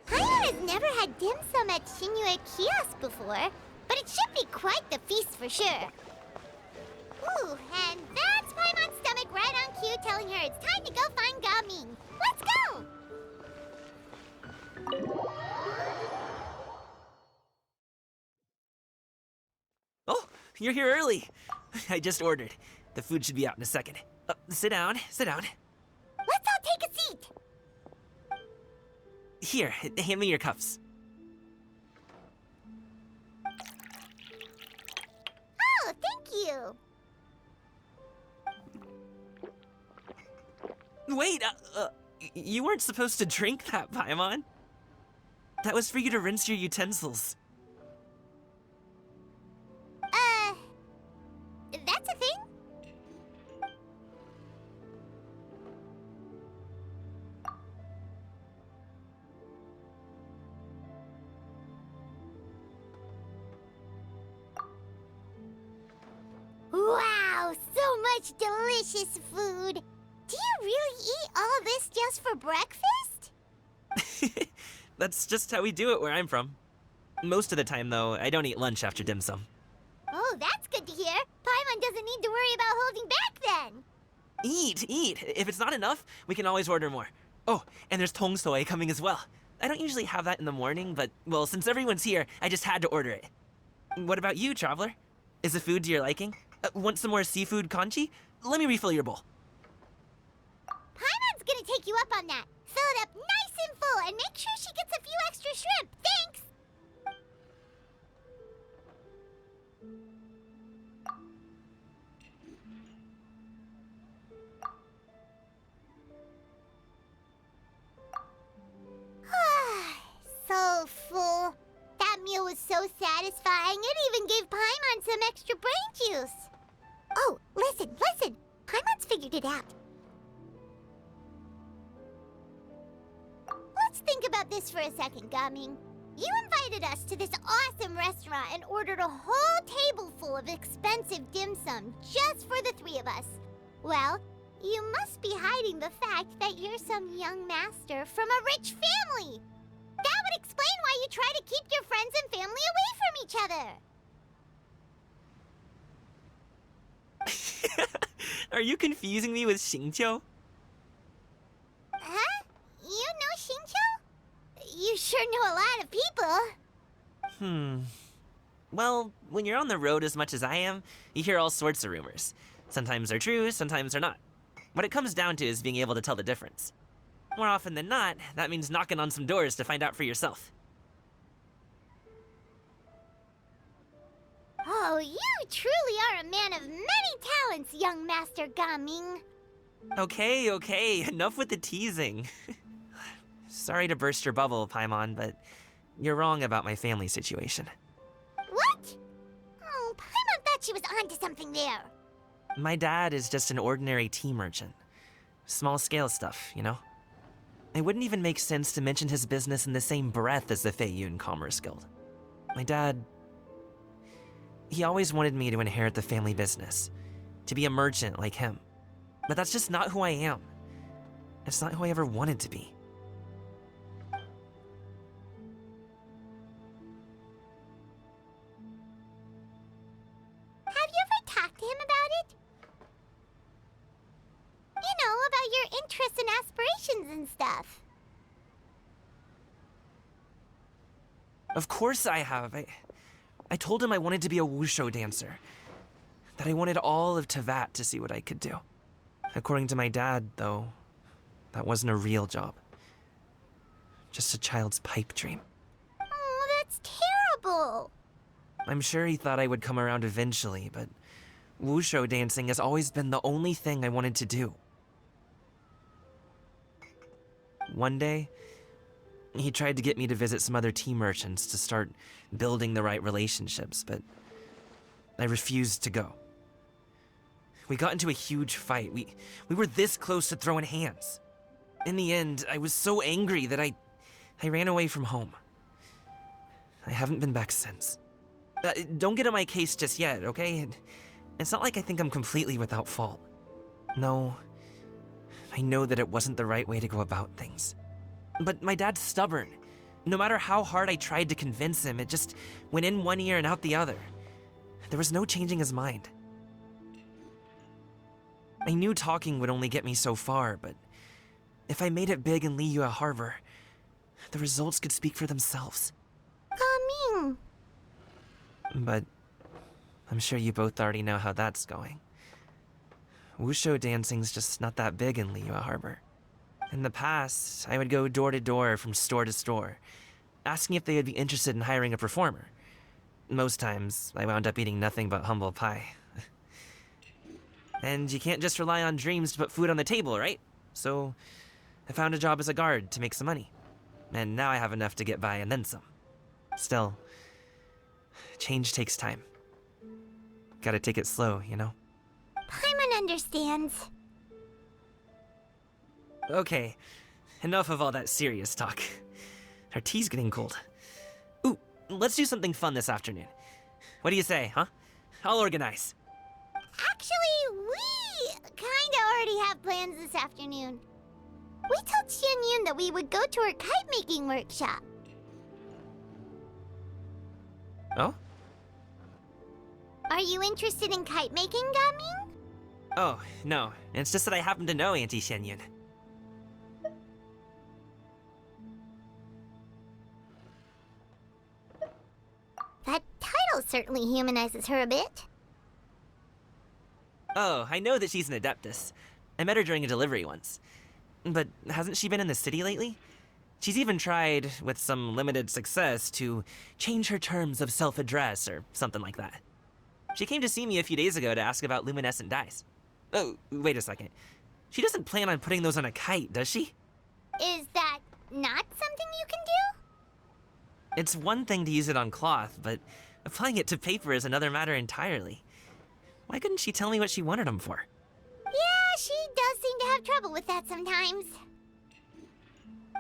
Paimon has never had dim sum at Shinyue Kiosk before, but it should be quite the feast for sure. Ooh, and that's Paimon's stomach right on cue telling her it's time to go find Gaming. Let's go! Oh, you're here early. I just ordered. The food should be out in a second. Sit down, sit down. Let's all take a seat. Here, hand me your cups. Oh, thank you. Wait, you weren't supposed to drink that, Paimon. That was for you to rinse your utensils. That's a thing? Wow, so much delicious food. Do you really eat all this just for breakfast? That's just how we do it where I'm from. Most of the time, though, I don't eat lunch after dim sum. Oh, that's good to hear. Paimon doesn't need to worry about holding back then. Eat! If it's not enough, we can always order more. Oh, and there's tong soy coming as well. I don't usually have that in the morning, but, well, since everyone's here, I just had to order it. What about you, traveler? Is the food to your liking? Want some more seafood congee? Let me refill your bowl. Paimon's gonna take you up on that. Fill it up nice and full and make sure she gets a few extra shrimp. Thanks! So full. That meal was so satisfying, it even gave Paimon some extra brain juice. Oh, listen. Paimon's figured it out. Let's think about this for a second, Gaming. You invited us to this awesome restaurant and ordered a whole table full of expensive dim sum just for the three of us. Well, you must be hiding the fact that you're some young master from a rich family. That would explain why you try to keep your friends and family away from each other. Are you confusing me with Xingqiu? Huh? You know Xingqiu? You sure know a lot of people. Well, when you're on the road as much as I am, you hear all sorts of rumors. Sometimes they're true, sometimes they're not. What it comes down to is being able to tell the difference. More often than not, that means knocking on some doors to find out for yourself. Oh, you truly are a man of many talents, young Master Gaming. Okay, enough with the teasing. Sorry to burst your bubble, Paimon, but you're wrong about my family situation. What? Oh, Paimon thought she was onto something there. My dad is just an ordinary tea merchant. Small-scale stuff, you know? It wouldn't even make sense to mention his business in the same breath as the Feiyun Commerce Guild. My dad... he always wanted me to inherit the family business, to be a merchant like him. But that's just not who I am. It's not who I ever wanted to be. Have you ever talked to him about it? You know, about your interests and aspirations and stuff. Of course I have. I told him I wanted to be a wushu dancer. That I wanted all of Tevat to see what I could do. According to my dad, though, that wasn't a real job. Just a child's pipe dream. Oh, that's terrible. I'm sure he thought I would come around eventually, but wushu dancing has always been the only thing I wanted to do. One day, he tried to get me to visit some other tea merchants to start building the right relationships, but I refused to go. We got into a huge fight. We were this close to throwing hands. In the end, I was so angry that I ran away from home. I haven't been back since. Don't get on my case just yet, okay? It's not like I think I'm completely without fault. No, I know that it wasn't the right way to go about things. But my dad's stubborn. No matter how hard I tried to convince him, it just went in one ear and out the other. There was no changing his mind. I knew talking would only get me so far, but if I made it big in Liyue Harbor, the results could speak for themselves. Ming. But I'm sure you both already know how that's going. Wushu dancing's just not that big in Liyue Harbor. In the past, I would go door to door from store to store, asking if they would be interested in hiring a performer. Most times, I wound up eating nothing but humble pie. And you can't just rely on dreams to put food on the table, right? So, I found a job as a guard to make some money. And now I have enough to get by and then some. Still, change takes time. Gotta take it slow, you know? Paimon understands. Okay, enough of all that serious talk. Our tea's getting cold. Ooh, let's do something fun this afternoon. What do you say, huh? I'll organize. Actually, we kinda already have plans this afternoon. We told Xianyun that we would go to her kite-making workshop. Oh? Are you interested in kite-making, Gaming? Oh, no. It's just that I happen to know Auntie Xianyun. That title certainly humanizes her a bit. Oh, I know that she's an Adeptus. I met her during a delivery once. But hasn't she been in the city lately? She's even tried, with some limited success, to change her terms of self-address or something like that. She came to see me a few days ago to ask about luminescent dyes. Oh, wait a second. She doesn't plan on putting those on a kite, does she? Is that not something you can do? It's one thing to use it on cloth, but applying it to paper is another matter entirely. Why couldn't she tell me what she wanted them for? Yeah, she does seem to have trouble with that sometimes.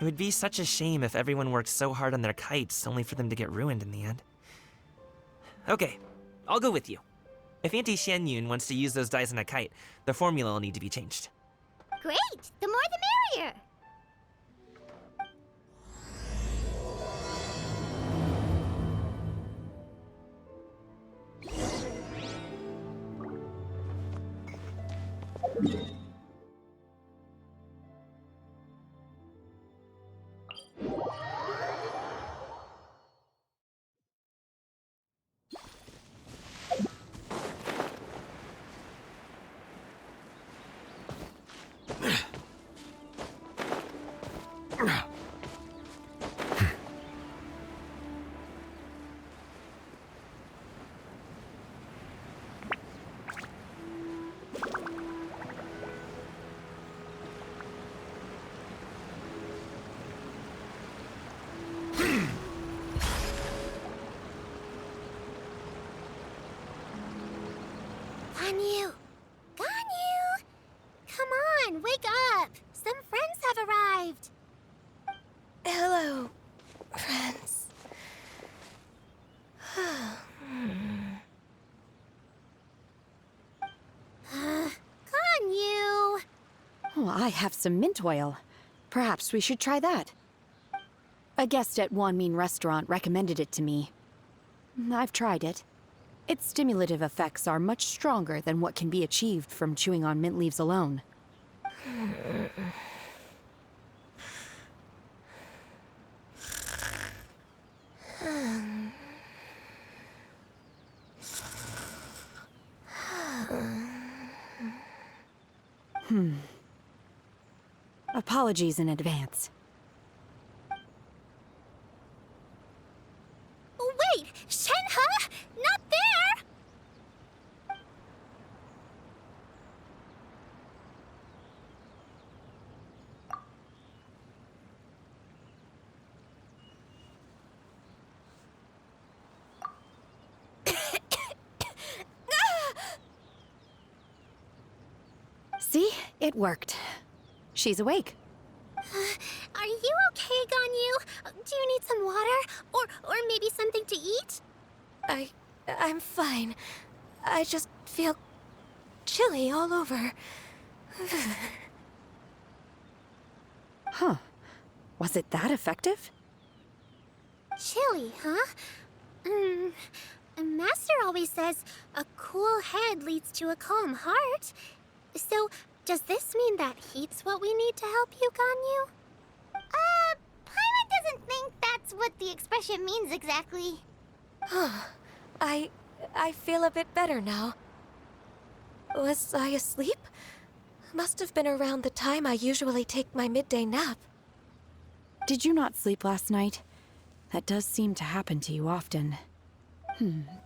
It would be such a shame if everyone worked so hard on their kites only for them to get ruined in the end. Okay, I'll go with you. If Auntie Xianyun wants to use those dyes on a kite, the formula will need to be changed. Great! The more the merrier! Ganyu! Ganyu! Come on, wake up! Some friends have arrived! Hello, friends. Ganyu! Oh, I have some mint oil. Perhaps we should try that. A guest at Wanmin restaurant recommended it to me. I've tried it. Its stimulative effects are much stronger than what can be achieved from chewing on mint leaves alone. Apologies in advance. Wait! Shenhe? Not there! See? It worked. She's awake. Are you okay, Ganyu? Do you need some water? Or maybe something to eat? I'm fine. I just feel chilly all over. Was it that effective? Chilly, huh? Master always says a cool head leads to a calm heart. So, does this mean that heat's what we need to help you, Ganyu? Paimon doesn't think that's what the expression means exactly. I feel a bit better now. Was I asleep? Must have been around the time I usually take my midday nap. Did you not sleep last night? That does seem to happen to you often.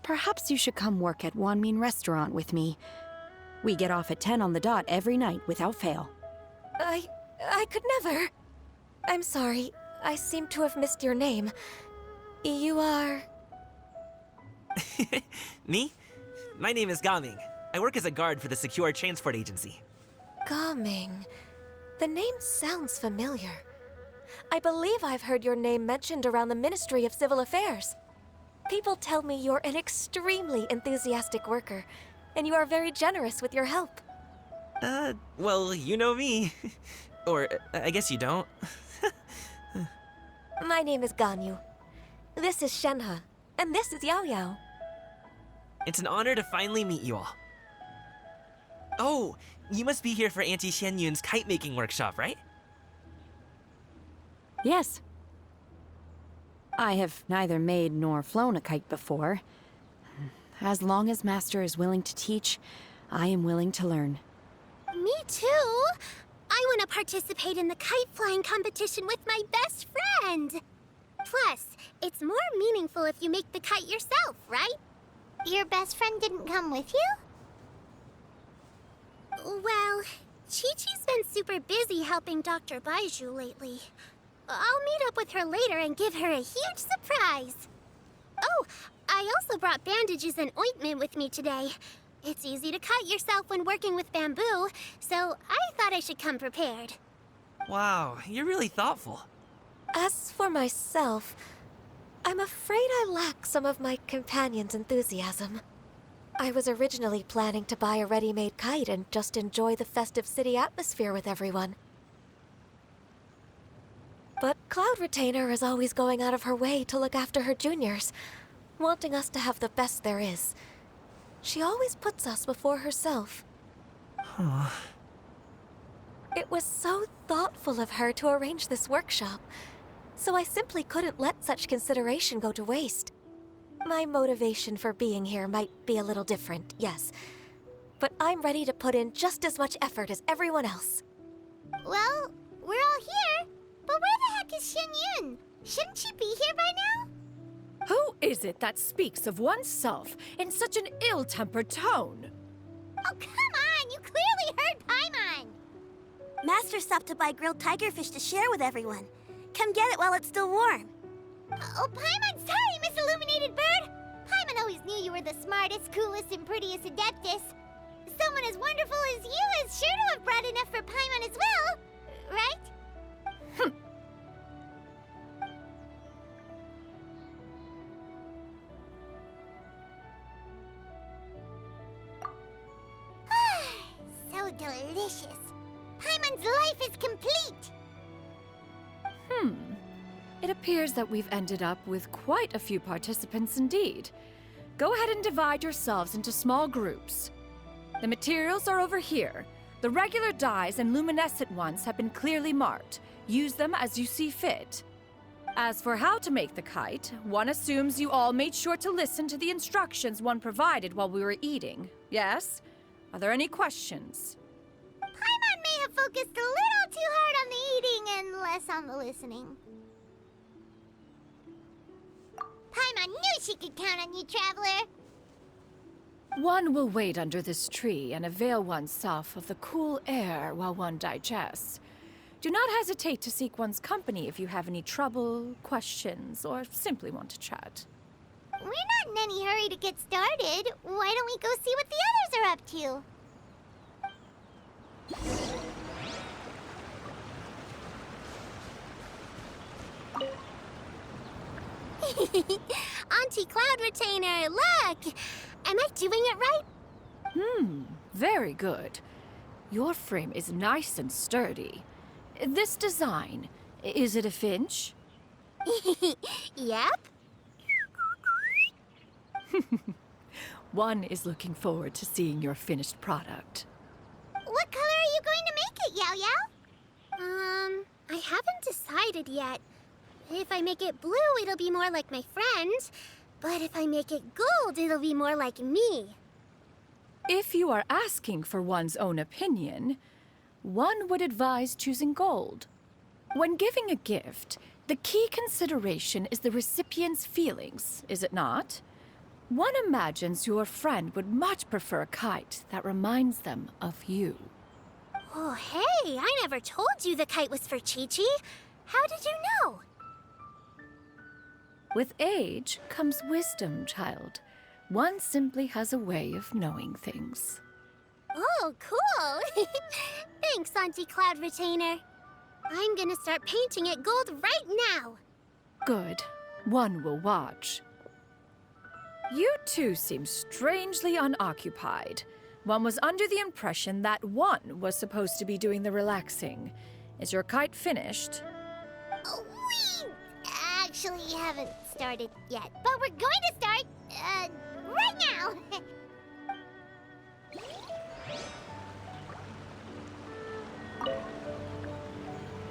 Perhaps you should come work at Wanmin Restaurant with me. We get off at 10 on the dot every night without fail. I could never. I'm sorry. I seem to have missed your name. You are... Me? My name is Gaming. I work as a guard for the Secure Transport Agency. Gaming. The name sounds familiar. I believe I've heard your name mentioned around the Ministry of Civil Affairs. People tell me you're an extremely enthusiastic worker, and you are very generous with your help. Well, you know me. Or, I guess you don't. My name is Ganyu. This is Shenhe, and this is Yao Yao. It's an honor to finally meet you all. Oh, you must be here for Auntie Xianyun's kite-making workshop, right? Yes. I have neither made nor flown a kite before. As long as Master is willing to teach, I am willing to learn. Me too. I want to participate in the kite flying competition with my best friend. Plus, it's more meaningful if you make the kite yourself, right? Your best friend didn't come with you? Well, Chi-Chi's been super busy helping Dr. Baiju lately. I'll meet up with her later and give her a huge surprise. Oh, I also brought bandages and ointment with me today. It's easy to cut yourself when working with bamboo, so I thought I should come prepared. Wow, you're really thoughtful. As for myself, I'm afraid I lack some of my companion's enthusiasm. I was originally planning to buy a ready-made kite and just enjoy the festive city atmosphere with everyone. But Cloud Retainer is always going out of her way to look after her juniors, wanting us to have the best there is. She always puts us before herself. Huh. It was so thoughtful of her to arrange this workshop, so I simply couldn't let such consideration go to waste. My motivation for being here might be a little different, yes, but I'm ready to put in just as much effort as everyone else. Well, we're all here, but where the heck is Xianyun? Shouldn't she be here by now? Who is it that speaks of oneself in such an ill-tempered tone? Oh, come on! You clearly heard Paimon! Master stopped to buy grilled tigerfish to share with everyone. Come get it while it's still warm. Oh, Paimon, sorry, Miss Illuminated Bird! Paimon always knew you were the smartest, coolest, and prettiest Adeptus. Someone as wonderful as you is sure to have brought enough for Paimon as well, right? So delicious. Paimon's life is complete. It appears that we've ended up with quite a few participants indeed. Go ahead and divide yourselves into small groups. The materials are over here. The regular dyes and luminescent ones have been clearly marked. Use them as you see fit. As for how to make the kite, one assumes you all made sure to listen to the instructions one provided while we were eating. Yes? Are there any questions? Paimon may have focused a little too hard on the eating and less on the listening. Paimon knew she could count on you, Traveler. One will wait under this tree and avail oneself of the cool air while one digests. Do not hesitate to seek one's company if you have any trouble, questions, or simply want to chat. We're not in any hurry to get started. Why don't we go see what the others are up to? Auntie Cloud Retainer, look! Am I doing it right? Very good. Your frame is nice and sturdy. This design, is it a finch? Yep. One is looking forward to seeing your finished product. What color are you going to make it, Yao Yao? I haven't decided yet. If I make it blue, it'll be more like my friends. But if I make it gold, it'll be more like me. If you are asking for one's own opinion, one would advise choosing gold. When giving a gift, the key consideration is the recipient's feelings, is it not? One imagines your friend would much prefer a kite that reminds them of you. Oh, hey, I never told you the kite was for Chi-Chi. How did you know? With age comes wisdom, child. One simply has a way of knowing things. Oh, cool. Thanks, Auntie Cloud Retainer. I'm gonna start painting it gold right now. Good. One will watch. You two seem strangely unoccupied. One was under the impression that one was supposed to be doing the relaxing. Is your kite finished? We actually haven't started yet, but we're going to start, right now.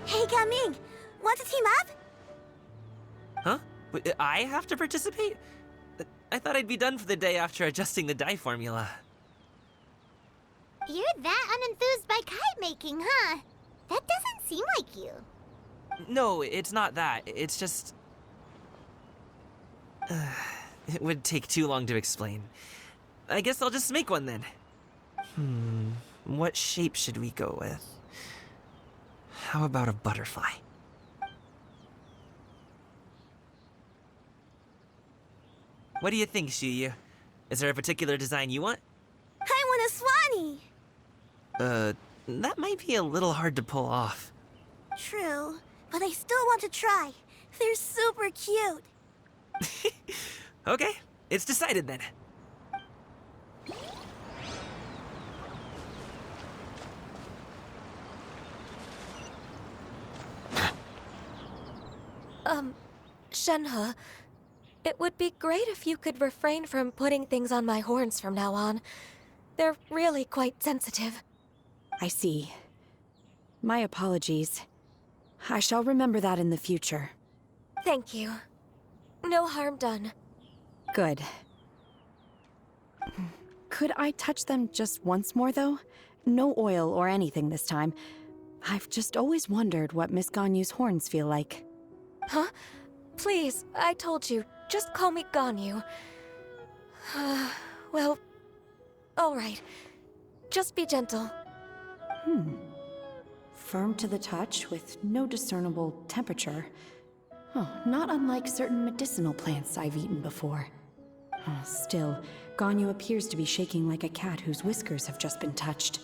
Hey, Gaming, want to team up? Huh? Wait, I have to participate? I thought I'd be done for the day after adjusting the dye formula. You're that unenthused by kite making, huh? That doesn't seem like you. No, it's not that. It's just... it would take too long to explain. I guess I'll just make one then. What shape should we go with? How about a butterfly? What do you think, Shuyu? Is there a particular design you want? I want a swanee. That might be a little hard to pull off. True, but I still want to try. They're super cute. Okay, it's decided then. Shenhe, it would be great if you could refrain from putting things on my horns from now on. They're really quite sensitive. I see. My apologies. I shall remember that in the future. Thank you. No harm done. Good. Could I touch them just once more, though? No oil or anything this time. I've just always wondered what Miss Ganyu's horns feel like. Huh? Please, I told you. Just call me Ganyu. Well, all right. Just be gentle. Firm to the touch with no discernible temperature. Oh, not unlike certain medicinal plants I've eaten before. Still, Ganyu appears to be shaking like a cat whose whiskers have just been touched.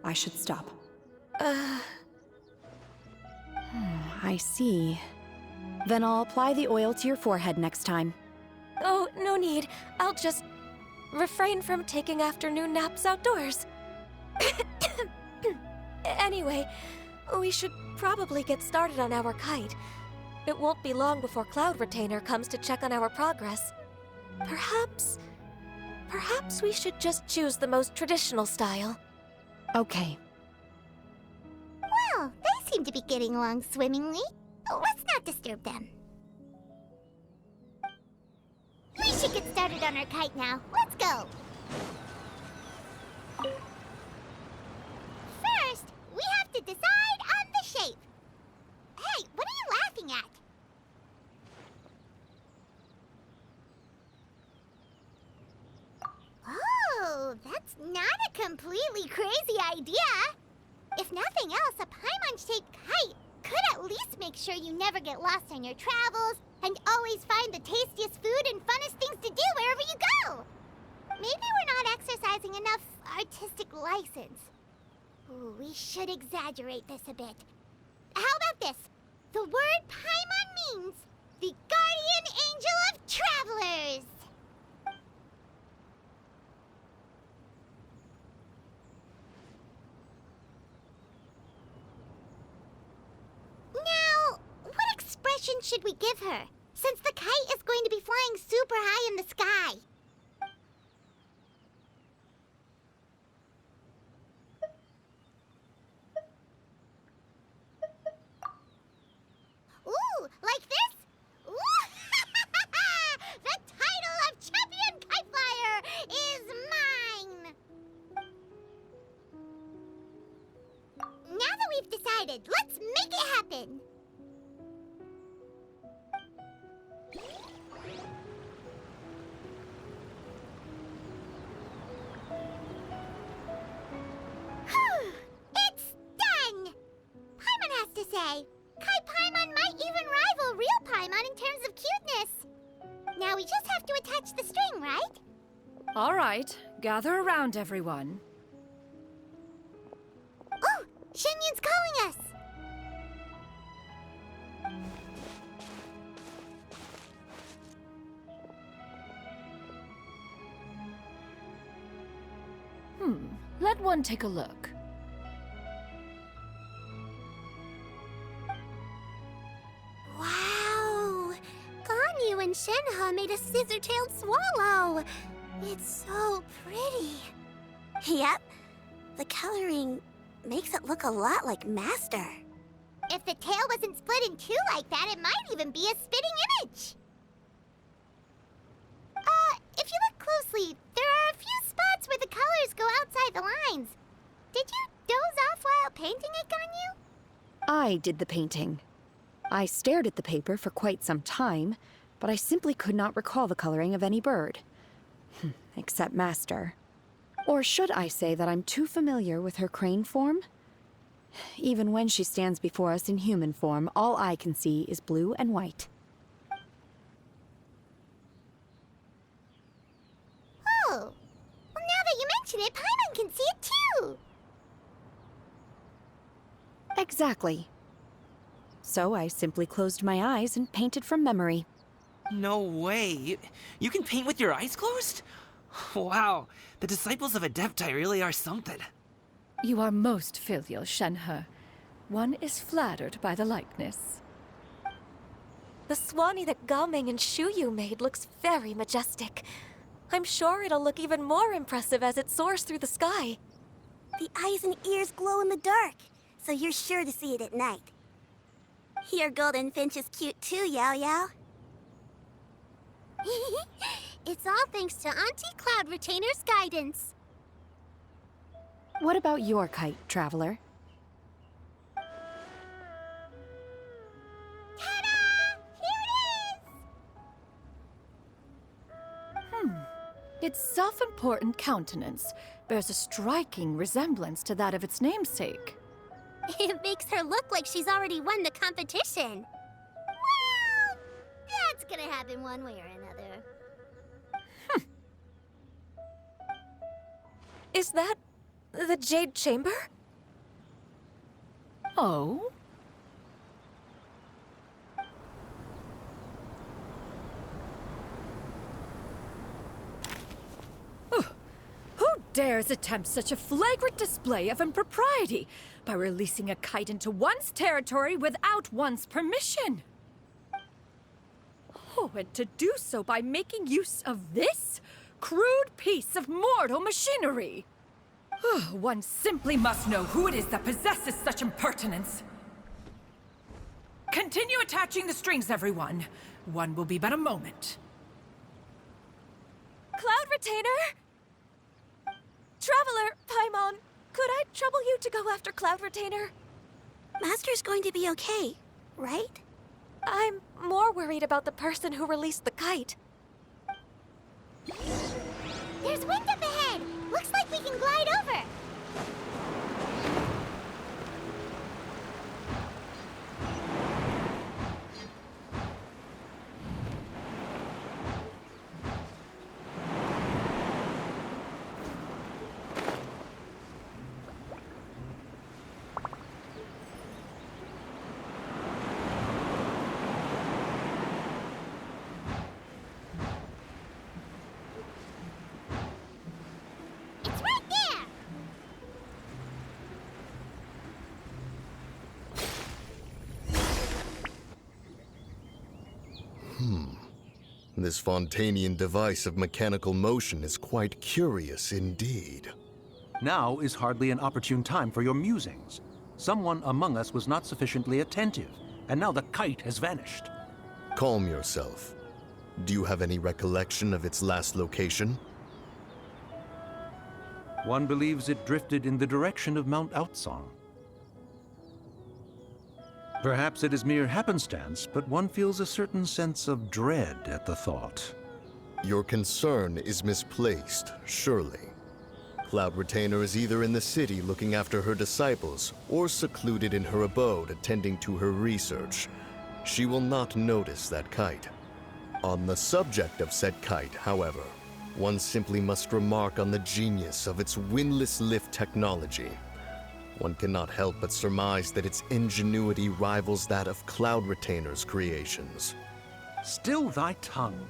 I should stop. I see. Then I'll apply the oil to your forehead next time. Oh, no need. I'll just refrain from taking afternoon naps outdoors. Anyway, we should probably get started on our kite. It won't be long before Cloud Retainer comes to check on our progress. Perhaps we should just choose the most traditional style. Okay. Well, they seem to be getting along swimmingly. Let's not disturb them. We should get started on our kite now. Let's go. First, we have to decide on the shape. Hey, what are you laughing at? Oh, that's not a completely crazy idea. If nothing else, a Paimon-shaped kite could at least make sure you never get lost on your travels and always find the tastiest food and funnest things to do wherever you go. Maybe we're not exercising enough artistic license. Ooh, we should exaggerate this a bit. How about this? The word Paimon means the guardian angel of travelers. instructions should we give her, since the kite is going to be flying super high in the sky? Ooh, like this? Ooh! The title of Champion Kite Flyer is mine! Now that we've decided, let's make it happen! It's done! Paimon has to say, Kai Paimon might even rival real Paimon in terms of cuteness. Now we just have to attach the string, right? All right, gather around, everyone. Oh, Shenyun's calling us! Let one take a look. Wow! Ganyu and Shenhe made a scissor-tailed swallow! It's so pretty. Yep. The coloring makes it look a lot like Master. If the tail wasn't split in two like that, it might even be a spitting image. If you look closely, there are a few spots where the colors go outside the lines. Did you doze off while painting it, Ganyu? I did the painting. I stared at the paper for quite some time, but I simply could not recall the coloring of any bird. Except Master. Or should I say that I'm too familiar with her crane form? Even when she stands before us in human form, all I can see is blue and white. Oh, well, now that you mention it, Paimon can see it too. Exactly. So I simply closed my eyes and painted from memory. No way. You can paint with your eyes closed? Wow, the disciples of Adepti really are something. You are most filial, Shenhe. One is flattered by the likeness. The Swanee that Gaming and Shuyu made looks very majestic. I'm sure it'll look even more impressive as it soars through the sky. The eyes and ears glow in the dark, so you're sure to see it at night. Your golden finch is cute too, Yao Yao. It's all thanks to Auntie Cloud Retainer's guidance. What about your kite, Traveler? Ta-da! Here it is! Its self-important countenance bears a striking resemblance to that of its namesake. It makes her look like she's already won the competition. Well, that's gonna happen one way or another. Is that the Jade Chamber? Oh? Who dares attempt such a flagrant display of impropriety by releasing a kite into one's territory without one's permission? Oh, and to do so by making use of this crude piece of mortal machinery. One simply must know who it is that possesses such impertinence. Continue attaching the strings, everyone. One will be but a moment. Cloud Retainer? Traveler, Paimon, could I trouble you to go after Cloud Retainer? Master's going to be okay, right? I'm more worried about the person who released the kite. There's wind up ahead! Looks like we can glide over! It's right there! This Fontanian device of mechanical motion is quite curious indeed. Now is hardly an opportune time for your musings. Someone among us was not sufficiently attentive, and now the kite has vanished. Calm yourself. Do you have any recollection of its last location? One believes it drifted in the direction of Mount Outsong. Perhaps it is mere happenstance, but one feels a certain sense of dread at the thought. Your concern is misplaced, surely. Cloud Retainer is either in the city looking after her disciples, or secluded in her abode attending to her research. She will not notice that kite. On the subject of said kite, however, one simply must remark on the genius of its windlass lift technology. One cannot help but surmise that its ingenuity rivals that of Cloud Retainer's creations. Still thy tongue.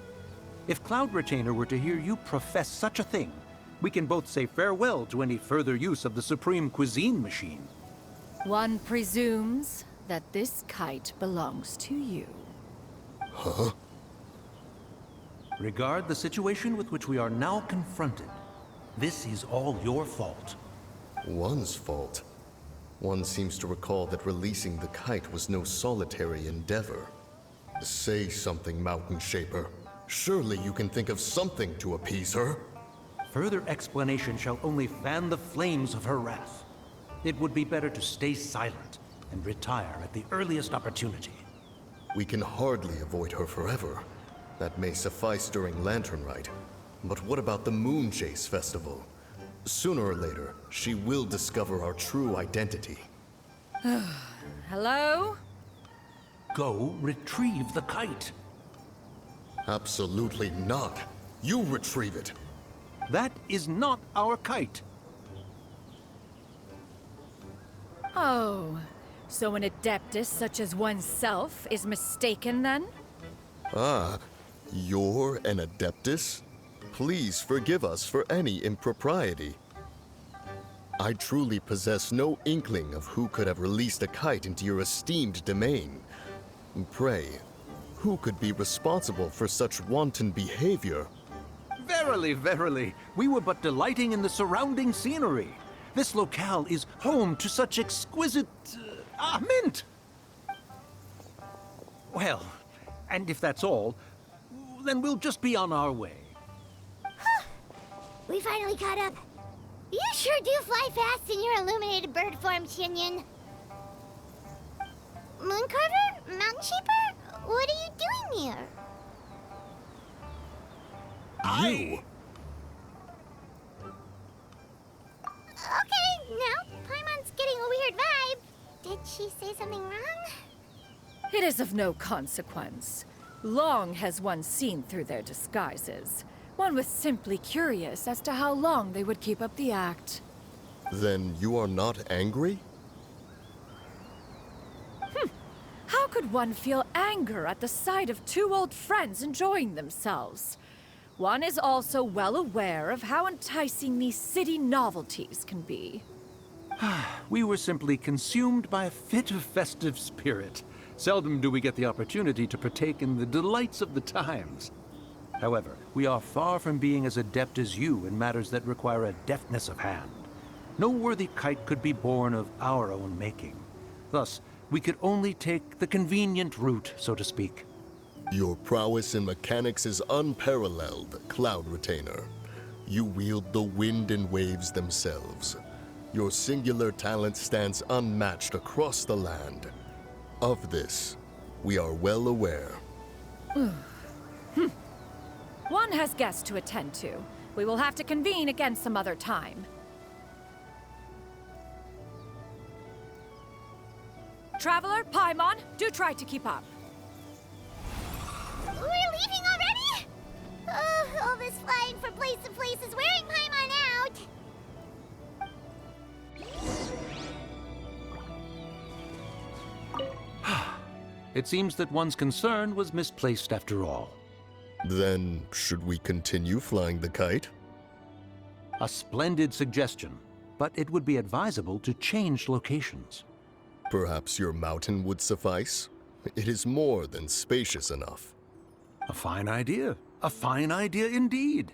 If Cloud Retainer were to hear you profess such a thing, we can both say farewell to any further use of the Supreme Cuisine Machine. One presumes that this kite belongs to you. Huh? Regard the situation with which we are now confronted. This is all your fault. One's fault? One seems to recall that releasing the kite was no solitary endeavor. Say something, Mountain Shaper. Surely you can think of something to appease her. Further explanation shall only fan the flames of her wrath. It would be better to stay silent and retire at the earliest opportunity. We can hardly avoid her forever. That may suffice during Lantern Rite. But what about the Moon Chase Festival? Sooner or later, she will discover our true identity. Hello? Go retrieve the kite. Absolutely not. You retrieve it. That is not our kite. Oh, so an adeptus such as oneself is mistaken then? Ah, you're an Adeptus? Please forgive us for any impropriety. I truly possess no inkling of who could have released a kite into your esteemed domain. Pray, who could be responsible for such wanton behavior? Verily, verily, we were but delighting in the surrounding scenery. This locale is home to such exquisite... mint! Well, and if that's all, then we'll just be on our way. We finally caught up. You sure do fly fast in your illuminated bird form, Shinyan. Mooncarver? Mountain Shaper? What are you doing here? You? Okay, now Paimon's getting a weird vibe. Did she say something wrong? It is of no consequence. Long has one seen through their disguises. One was simply curious as to how long they would keep up the act. Then you are not angry? How could one feel anger at the sight of two old friends enjoying themselves? One is also well aware of how enticing these city novelties can be. We were simply consumed by a fit of festive spirit. Seldom do we get the opportunity to partake in the delights of the times. However, we are far from being as adept as you in matters that require a deftness of hand. No worthy kite could be born of our own making. Thus, we could only take the convenient route, so to speak. Your prowess in mechanics is unparalleled, Cloud Retainer. You wield the wind and waves themselves. Your singular talent stands unmatched across the land. Of this, we are well aware. One has guests to attend to. We will have to convene again some other time. Traveler, Paimon, do try to keep up. We're leaving already? All this flying from place to place is wearing Paimon out. It seems that one's concern was misplaced after all. Then, should we continue flying the kite? A splendid suggestion, but it would be advisable to change locations. Perhaps your mountain would suffice? It is more than spacious enough. A fine idea. A fine idea indeed.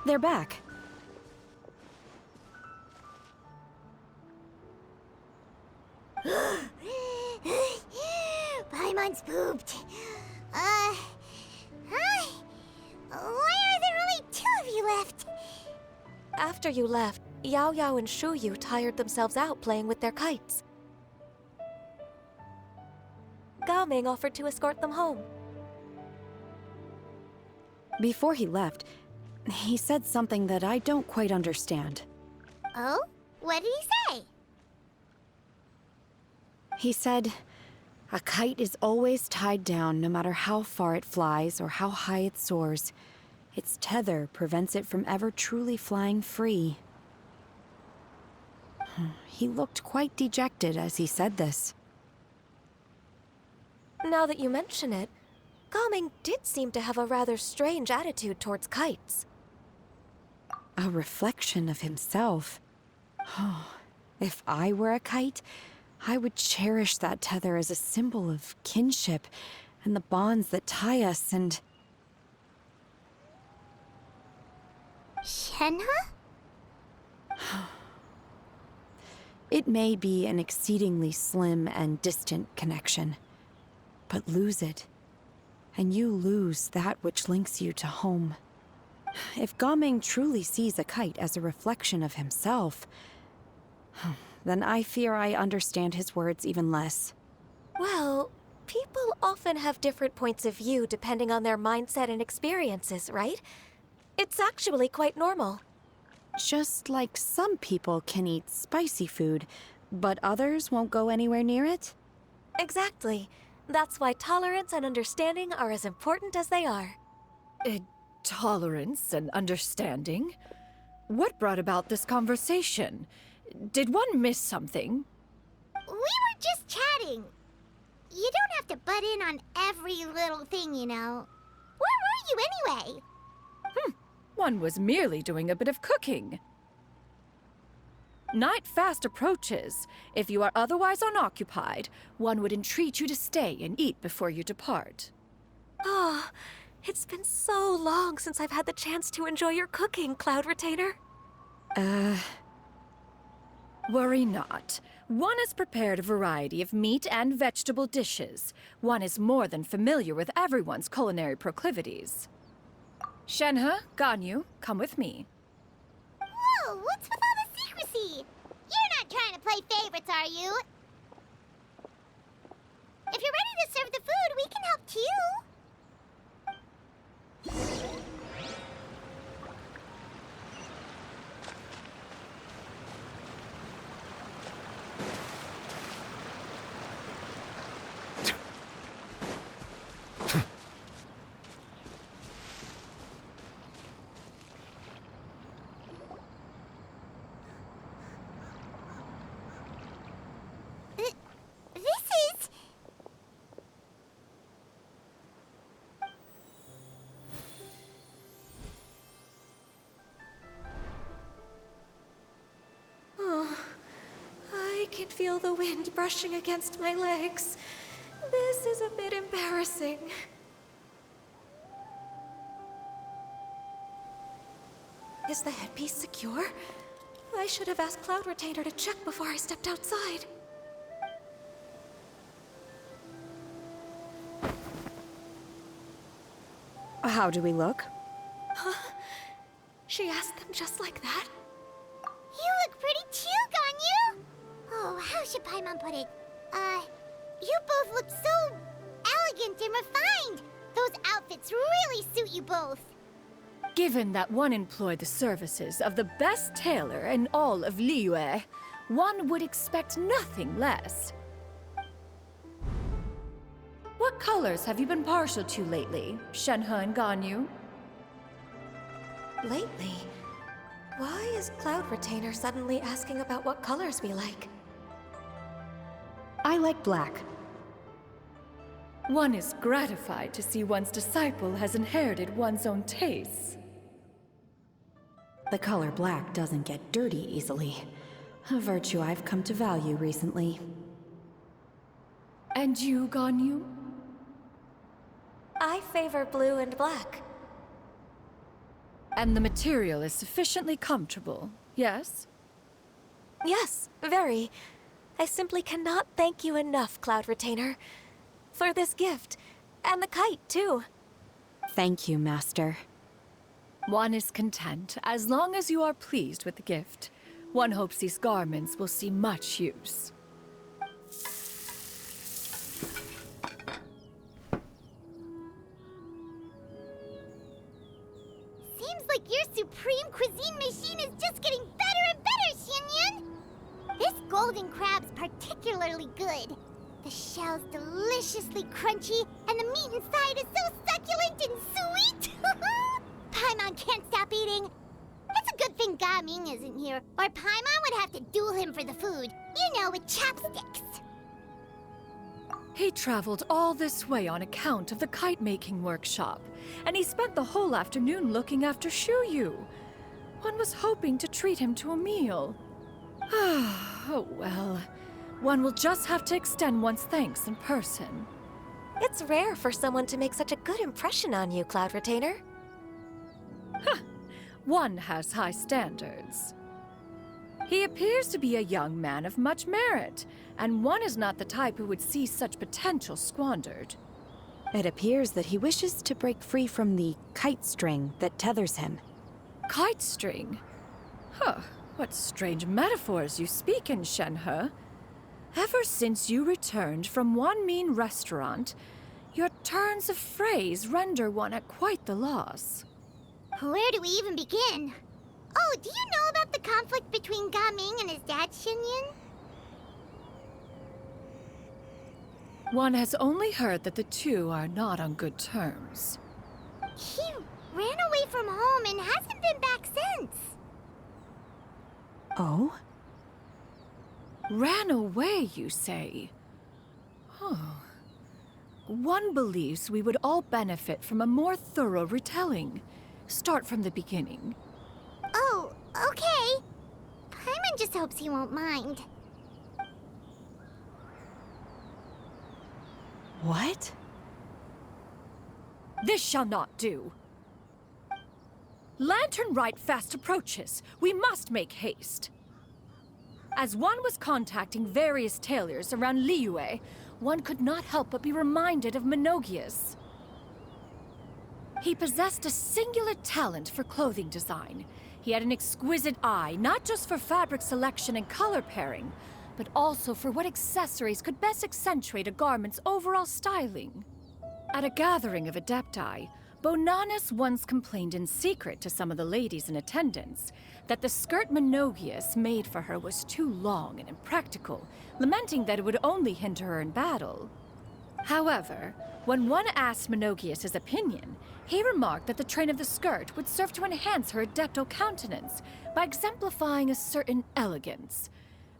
They're back. Paimon's pooped. Hi. Why are there only 2 of you left? After you left, Yao Yao and Shu Yu tired themselves out playing with their kites. Gao Ming offered to escort them home. Before he left, he said something that I don't quite understand. Oh? What did he say? He said, a kite is always tied down no matter how far it flies or how high it soars. Its tether prevents it from ever truly flying free. He looked quite dejected as he said this. Now that you mention it, Gao Ming did seem to have a rather strange attitude towards kites. A reflection of himself. If I were a kite, I would cherish that tether as a symbol of kinship and the bonds that tie us and... Shenhe? It may be an exceedingly slim and distant connection, but lose it, and you lose that which links you to home. If Gao Ming truly sees a kite as a reflection of himself, then I fear I understand his words even less. Well, people often have different points of view depending on their mindset and experiences, right? It's actually quite normal. Just like some people can eat spicy food, but others won't go anywhere near it? Exactly. That's why tolerance and understanding are as important as they are. Tolerance and understanding? What brought about this conversation? Did one miss something? We were just chatting. You don't have to butt in on every little thing, you know. Where were you anyway? One was merely doing a bit of cooking. Night fast approaches. If you are otherwise unoccupied, one would entreat you to stay and eat before you depart. Oh, it's been so long since I've had the chance to enjoy your cooking, Cloud Retainer. Worry not. One has prepared a variety of meat and vegetable dishes. One is more than familiar with everyone's culinary proclivities. Shenhe, Ganyu, come with me. Whoa, what's with all the secrecy? You're not trying to play favorites, are you? If you're ready to serve the food, we can help too. I can feel the wind brushing against my legs. This is a bit embarrassing. Is the headpiece secure? I should have asked Cloud Retainer to check before I stepped outside. How do we look? She asked them just like that? You look pretty too, Ganyu! Oh, how should Paimon put it? You both look so elegant and refined. Those outfits really suit you both. Given that one employed the services of the best tailor in all of Liyue, one would expect nothing less. What colors have you been partial to lately, Shenhe and Ganyu? Lately, why is Cloud Retainer suddenly asking about what colors we like? I like black. One is gratified to see one's disciple has inherited one's own tastes. The color black doesn't get dirty easily. A virtue I've come to value recently. And you, Ganyu? I favor blue and black. And the material is sufficiently comfortable, yes? Yes, very. I simply cannot thank you enough, Cloud Retainer. For this gift. And the kite, too. Thank you, Master. One is content, as long as you are pleased with the gift. One hopes these garments will see much use. Seems like your supreme cuisine machine is just getting better and better, Xinyun! This golden crab's particularly good. The shell's deliciously crunchy, and the meat inside is so succulent and sweet! Paimon can't stop eating. It's a good thing Gaming isn't here, or Paimon would have to duel him for the food. You know, with chopsticks. He traveled all this way on account of the kite-making workshop, and he spent the whole afternoon looking after Shuyu. One was hoping to treat him to a meal. Oh well. One will just have to extend one's thanks in person. It's rare for someone to make such a good impression on you, Cloud Retainer. One has high standards. He appears to be a young man of much merit, and one is not the type who would see such potential squandered. It appears that he wishes to break free from the kite string that tethers him. Kite string? Huh, what strange metaphors you speak in, Shenhe. Ever since you returned from one mean restaurant, your turns of phrase render one at quite the loss. Where do we even begin? Oh, do you know about the conflict between Gaming and his dad, Xinyun? One has only heard that the two are not on good terms. He ran away from home and hasn't been back since. Oh? Ran away, you say? Oh. One believes we would all benefit from a more thorough retelling. Start from the beginning. Oh, okay. Paimon just hopes he won't mind. What? This shall not do. Lantern Rite fast approaches. We must make haste. As one was contacting various tailors around Liyue, one could not help but be reminded of Menogias. He possessed a singular talent for clothing design. He had an exquisite eye, not just for fabric selection and color pairing, but also for what accessories could best accentuate a garment's overall styling. At a gathering of Adepti, Bonanis once complained in secret to some of the ladies in attendance that the skirt Menogias made for her was too long and impractical, lamenting that it would only hinder her in battle. However, when one asked Menogias' opinion, he remarked that the train of the skirt would serve to enhance her adeptal countenance by exemplifying a certain elegance.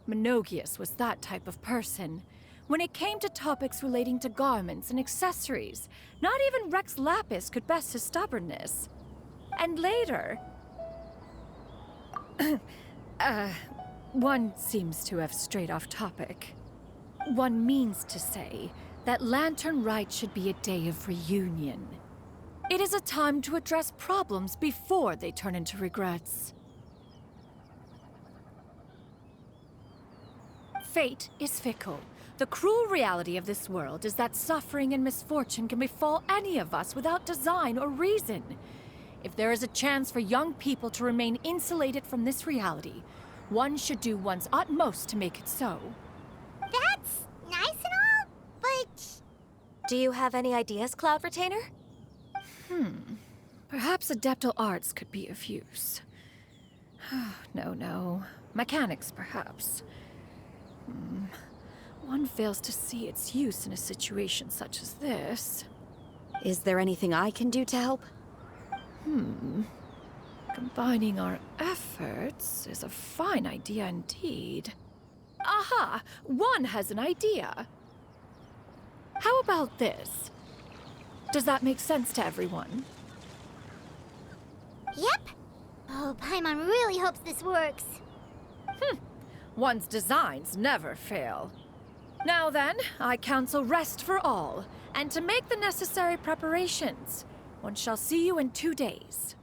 Menogias was that type of person. When it came to topics relating to garments and accessories, not even Rex Lapis could best his stubbornness. And later... one seems to have strayed off topic. One means to say that Lantern Rite should be a day of reunion. It is a time to address problems before they turn into regrets. Fate is fickle. The cruel reality of this world is that suffering and misfortune can befall any of us without design or reason. If there is a chance for young people to remain insulated from this reality, one should do one's utmost to make it so. That's nice and all, but... Do you have any ideas, Cloud Retainer? Perhaps adeptal arts could be of use. No. Mechanics, perhaps. one fails to see its use in a situation such as this. Is there anything I can do to help? Combining our efforts is a fine idea indeed. Aha! One has an idea. How about this? Does that make sense to everyone? Yep. Oh, Paimon really hopes this works. One's designs never fail. Now then, I counsel rest for all, and to make the necessary preparations. One shall see you in 2 days.